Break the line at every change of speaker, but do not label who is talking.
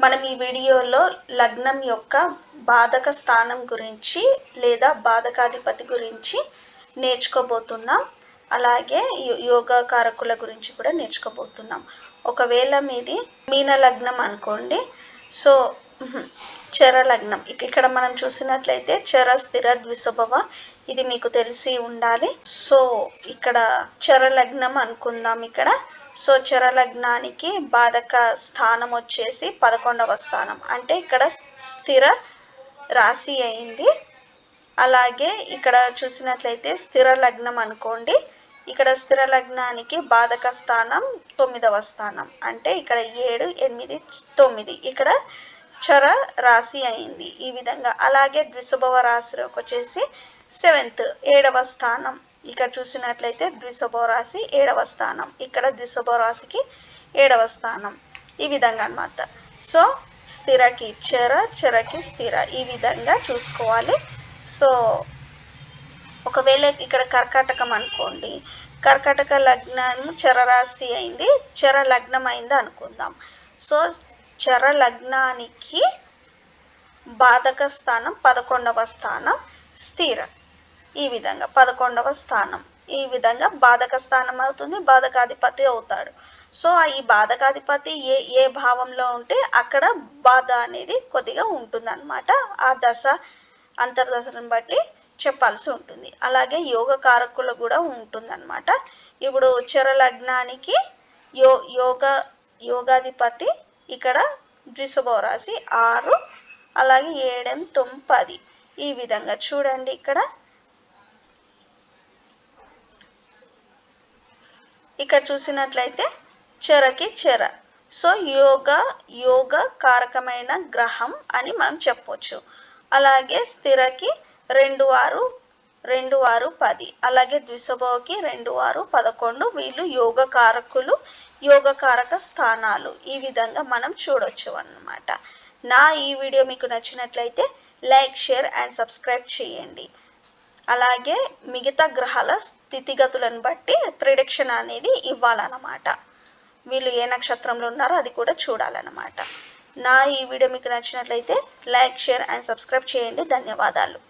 మనం ఈ వీడియోలో లగ్నం యొక్క బాధక స్థానం గురించి లేదా బాధకాధిపతి గురించి నేర్చుకోబోతున్నాం. అలాగే యోగా కారకుల గురించి కూడా నేర్చుకోబోతున్నాం. ఒకవేళ మీది మీన లగ్నం అనుకోండి, సో చర లగ్నం ఇక్కడ మనం చూసినట్లయితే చర స్థిర ద్విస్వభావ ఇది మీకు తెలిసి ఉండాలి. సో ఇక్కడ చర లగ్నం అనుకుందాం. ఇక్కడ సో చర లగ్నానికి బాధక స్థానం వచ్చేసి 11వ స్థానం, అంటే ఇక్కడ స్థిర రాశి అయింది. అలాగే ఇక్కడ చూసినట్లయితే స్థిర లగ్నం అనుకోండి, ఇక్కడ స్థిర లగ్నానికి బాధక స్థానం 9వ స్థానం, అంటే ఇక్కడ 7, 8, 9 ఇక్కడ చర రాశి అయింది ఈ విధంగా. అలాగే ద్విస్వభావ రాశిలోకి వచ్చేసి 7వ స్థానం, ఇక్కడ చూసినట్లయితే ద్విస్వభావ రాశి 7వ స్థానం, ఇక్కడ ద్విస్వభావ రాశికి 7వ స్థానం, ఈ విధంగా అన్నమాట. సో స్థిరకి చర, చరకి స్థిర, ఈ విధంగా చూసుకోవాలి. సో ఒకవేళ ఇక్కడ కర్కాటకం అనుకోండి, కర్కాటక లగ్నం చరరాశి అయింది, చర లగ్నం అయింది అనుకుందాం. సో చర లగ్నానికి బాధక స్థానం 11వ స్థానం స్థిర, ఈ విధంగా 11వ స్థానం, ఈ విధంగా బాధక స్థానం అవుతుంది, బాధకాధిపతి అవుతాడు. సో ఈ బాధకాధిపతి ఏ భావంలో ఉంటే అక్కడ బాధ అనేది కొద్దిగా ఉంటుందన్నమాట. ఆ దశ అంతర్దశను బట్టి చెప్పాల్సి ఉంటుంది. అలాగే యోగ కారకులు కూడా ఉంటుందన్నమాట. ఇప్పుడు చర లగ్నానికి యోగాధిపతి ఇక్కడ ద్విస్వభావ రాశి 6, అలాగే 7, 9, 10, ఈ విధంగా చూడండి. ఇక్కడ చూసినట్లయితే చరకి చర, సో యోగ కారకమైన గ్రహం అని మనం చెప్పొచ్చు. అలాగే స్థిరకి 2, 6, 10, అలాగే ద్విస్వభావకి 2, 6, 11, వీళ్ళు యోగ కారకులు, యోగ కారక స్థానాలు, ఈ విధంగా మనం చూడొచ్చు అన్నమాట. ఈ వీడియో మీకు నచ్చినట్లయితే లైక్, షేర్ అండ్ సబ్స్క్రైబ్ చేయండి. అలాగే మిగతా గ్రహాల స్థితిగతులను బట్టి ప్రిడిక్షన్ అనేది ఇవ్వాలన్నమాట. వీళ్ళు ఏ నక్షత్రంలో ఉన్నారో అది కూడా చూడాలన్నమాట. ఈ వీడియో మీకు నచ్చినట్లయితే లైక్, షేర్ అండ్ సబ్స్క్రైబ్ చేయండి. ధన్యవాదాలు.